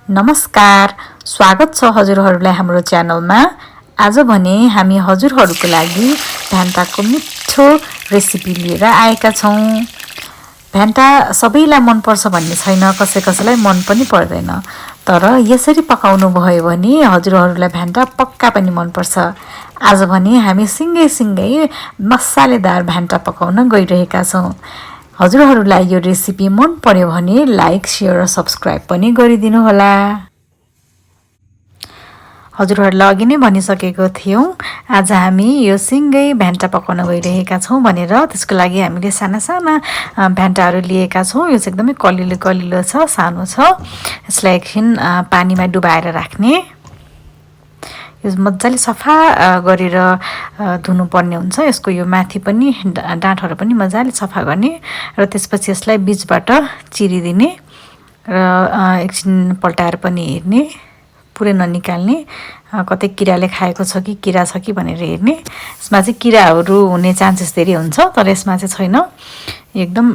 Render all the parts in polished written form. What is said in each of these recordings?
नमस्कार, स्वागत छ हजुरहरूलाई हाम्रो च्यानलमा। आज भने हामी हजुरहरूको लागि भ्यान्टाको मिठो रेसिपी लिएर आएका छौँ। भ्यान्टा सबैलाई मनपर्छ भन्ने छैन, कसैलाई मन पनि पर्दैन। तर यसरी पकाउनु भयो भने हजुरहरूलाई भ्यान्टा पक्का पनि मनपर्छ। आज भने हामी सँगै मसालेदार भ्यान्टा पकाउन गइरहेका छौँ। हजुरहरूलाई यो रेसिपी मन पर्यो भने लाइक, शेयर र सब्स्क्राइब पनि गरिदिनु होला। हजुरहरूलाई अघि नै भनिसकेको थियौँ, आज हामी यो सँगै भ्यान्टा पकाउन गइरहेका छौँ भनेर। त्यसको लागि हामीले साना भ्यान्टाहरू लिएका छौँ। यो चाहिँ एकदमै कलिलो छ, सानो छ। यसलाई एकछिन पानीमा डुबाएर राख्ने। यो मजाले सफा गरेर धुनुपर्ने हुन्छ। यसको यो माथि पनि डाँठहरू पनि मजाले सफा गर्ने र त्यसपछि यसलाई बीचबाट चिरिदिने र एकछिन पल्टाएर पनि हेर्ने, पुरै ननिकाल्ने। कतै किराले खाएको छ कि किरा छ कि भनेर हेर्ने। यसमा चाहिँ किराहरू हुने चान्सेस धेरै हुन्छ, तर यसमा चाहिँ छैन। एकदम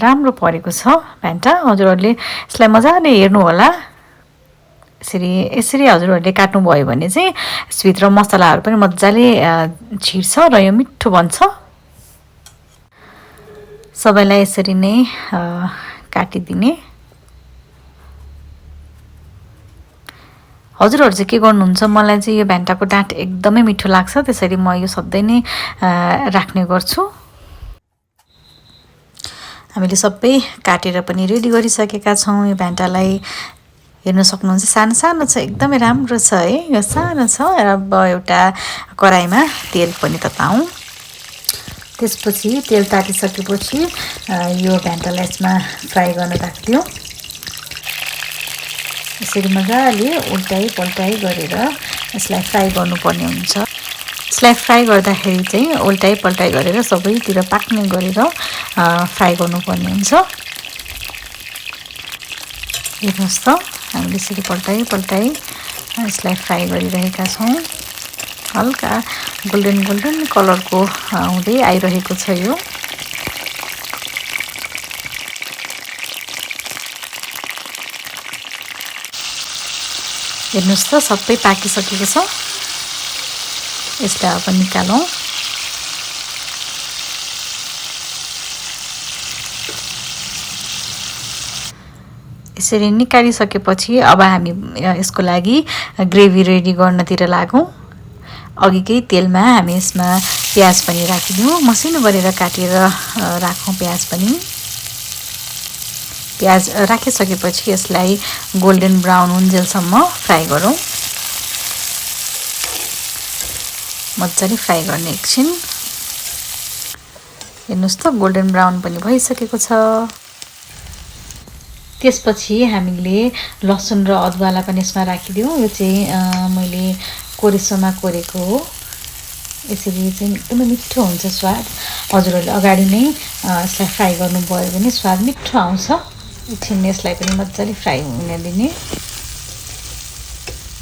राम्रो परेको छ भ्यान्टा। हजुरहरूले यसलाई मजाले हेर्नु होला। यसरी हजुरहरूले काट्नुभयो भने चाहिँ यसभित्र मसलाहरू पनि मजाले छिर्छ र यो मिठो बन्छ। सबैलाई यसरी नै काटिदिने। हजुरहरू चाहिँ के गर्नुहुन्छ? मलाई चाहिँ यो भ्यान्टाको डाँठ एकदमै मिठो लाग्छ, त्यसरी म यो सधैँ नै राख्ने गर्छु। हामीले सबै काटेर पनि रेडी गरिसकेका छौँ। यो भ्यान्टालाई हेर्न सक्नुहुन्छ, सानो छ, एकदमै राम्रो छ है। यो सानो छ। अब एउटा कराईमा तेल पनि तताउँ। त्यसपछि तेल तातिसकेपछि यो भ्यान्टालाई यसमा फ्राई गर्न राखिदिउँ। यसरी मजाले उल्टाइ गरेर यसलाई फ्राई गर्नुपर्ने हुन्छ। यसलाई फ्राई गर्दाखेरि चाहिँ उल्टाइ गरेर सबैतिर पाक्ने गरेर फ्राई गर्नुपर्ने हुन्छ। हेर्नुहोस् त, हामीले यसरी पल्टाइ यसलाई फ्राई गरिरहेका छौँ। हल्का गोल्डन कलरको हुँदै आइरहेको छ यो। हेर्नुहोस् त, सबै पाकिसकेको छ। यसलाई अब निकालौँ। यसरी निकालिसकेपछि अब हामी यसको लागि ग्रेभी रेडी गर्नतिर लागौँ। अघिकै तेलमा हामी यसमा प्याज पनि राखिदिउँ। मसिनो गरेर काटेर राखौँ प्याज पनि। प्याज राखिसकेपछि यसलाई गोल्डन ब्राउन हुन्जेलसम्म फ्राई गरौँ। मजाले फ्राई गर्ने एकछिन। हेर्नुहोस् त, गोल्डन ब्राउन पनि भइसकेको छ। त्यसपछि हामीले लसुन र अदुवालाई पनि यसमा राखिदिउँ। यो चाहिँ मैले कोरेसोमा कोरेको हो। यसरी चाहिँ एकदमै मिठो हुन्छ स्वाद। हजुरहरूले अगाडि नै यसलाई फ्राई गर्नुभयो भने स्वाद मिठो आउँछ। एकछिन यसलाई पनि मजाले फ्राई हुन दिने।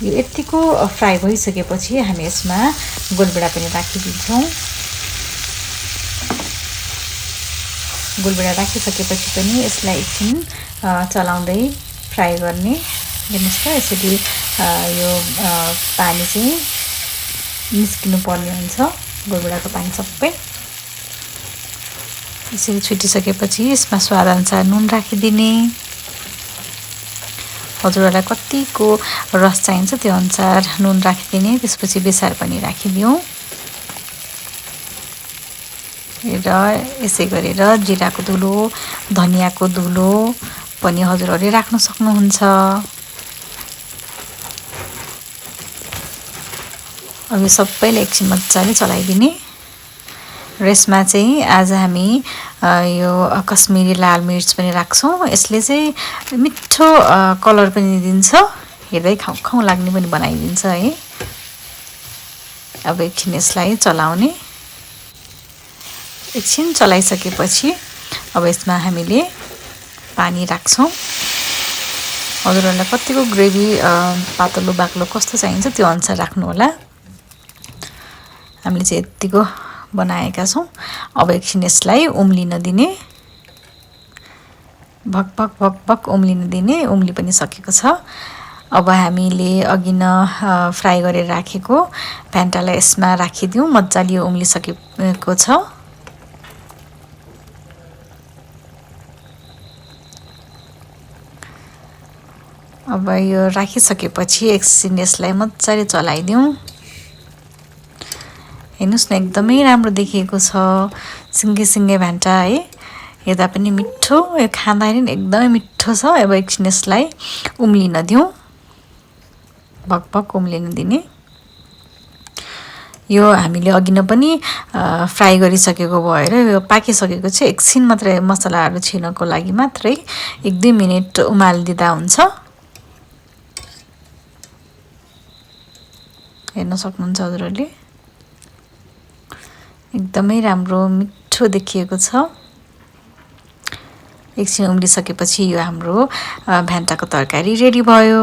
यो यतिको फ्राई भइसकेपछि हामी यसमा गोलभेडा पनि राखिदिन्छौँ। गोलभेडा राखिसकेपछि पनि यसलाई एकछिन चलाउँदै फ्राई गर्ने। हेर्नुहोस् त, यसरी यो पानी चाहिँ निस्किनु पर्ने हुन्छ, गोलभेडाको पानी सबै। यसरी छुटिसकेपछि यसमा स्वादअनुसार नुन राखिदिने। हजुरहरूलाई कतिको रस चाहिन्छ त्यो अनुसार नुन राखिदिने। त्यसपछि बेसार पनि राखिदिउँ र यसै गरेर जिराको धुलो, धनियाँको धुलो पनि हजुरहरूले राख्न सक्नुहुन्छ। अब यो सबैले एकछिन मजाले चलाइदिने। र यसमा चाहिँ आज हामी यो कश्मिरी लाल मिर्च पनि राख्छौँ। यसले चाहिँ मिठो कलर पनि दिन्छ, हेर्दै खाउँ लाग्ने पनि बनाइदिन्छ है। अब एकछिन यसलाई चलाउने। एकछिन चलाइसकेपछि अब यसमा हामीले पानी राख्छौँ। हजुरहरूलाई कतिको ग्रेभी पातलो बाक्लो कस्तो चाहिन्छ त्यो अनुसार राख्नु होला। हामीले चाहिँ यतिको बनाएका छौँ। अब एकछिन यसलाई उम्लिन दिने। भक भक भक उम्लिन दिने। उम्लि पनि सकेको छ। अब हामीले अघि न फ्राई गरेर राखेको भ्यान्टालाई यसमा राखिदिउँ। मजाले उम्लिसकेको छ। अब यो राखिसकेपछि एकछिन यसलाई मजाले चलाइदिउँ। हेर्नुहोस् न एकदमै राम्रो देखिएको छ सिङ्गे सिङ्गे भ्यान्टा है। हेर्दा पनि मिठो, यो खाँदाखेरि पनि एकदमै मिठो छ। अब एकछिन यसलाई उम्लिन दिउँ। भकभक उम्लिन दिने। यो हामीले अघि न पनि फ्राई गरिसकेको भएर यो पाकिसकेको छ। एकछिन मात्रै मसलाहरू छिर्नको लागि मात्रै 1-2 मिनेट उमालिदिँदा हुन्छ। हेर्न सक्नुहुन्छ हजुरहरूले एकदमै राम्रो मिठो देखिएको छ। एकछिन उम्लिसकेपछि यो हाम्रो भ्यान्टाको तरकारी रेडी भयो।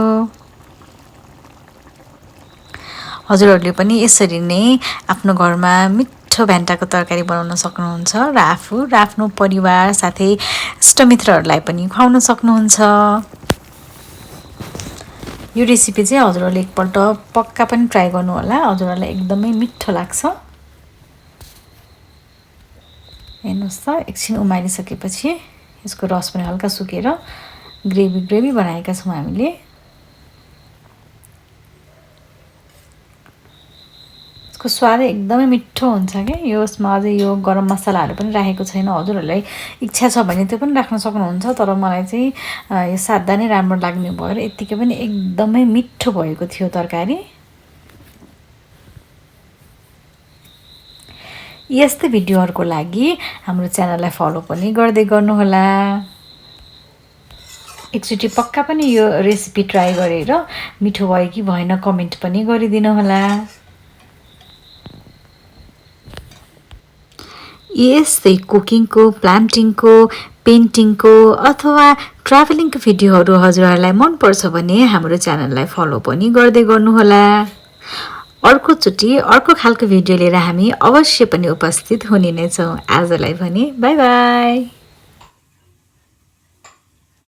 हजुरहरूले पनि यसरी नै आफ्नो घरमा मिठो भ्यान्टाको तरकारी बनाउन सक्नुहुन्छ र आफू र आफ्नो परिवार साथै इष्टमित्रहरूलाई पनि खुवाउन सक्नुहुन्छ। यो रेसिपी चाहिँ हजुरहरूले एकपल्ट पक्का पनि ट्राई गर्नु होला। हजुरहरूलाई एकदमै मिठो लाग्छ। हेर्नुहोस् त एकछिन उमालिसकेपछि यसको रस पनि हल्का सुकेर ग्रेभी बनाएका छौँ हामीले। यसको स्वाद एकदमै मिठो हुन्छ क्या। यसमा अझै यो गरम मसलाहरू पनि राखेको छैन। हजुरहरूलाई इच्छा छ भने त्यो पनि राख्न सक्नुहुन्छ। तर मलाई चाहिँ यो सादा नै राम्रो लाग्ने भएर यतिकै पनि एकदमै मिठो भएको थियो तरकारी। यस्तै भिडियोहरूको लागि हाम्रो च्यानललाई फलो पनि गर्दै गर्नुहोला। एकचोटि पक्का पनि यो रेसिपी ट्राई गरेर मिठो भयो कि भएन कमेन्ट पनि गरिदिनु होला। यस्तै कुकिङको, प्लान्टिङको, पेन्टिङको अथवा ट्राभलिङको भिडियोहरू हजुरहरूलाई मनपर्छ भने हाम्रो च्यानललाई फलो पनि गर्दै गर्नुहोला। अर्कोचोटि अर्को खालको भिडियो लिएर हामी अवश्य पनि उपस्थित हुने नै छौँ। आजलाई भने बाई बाई।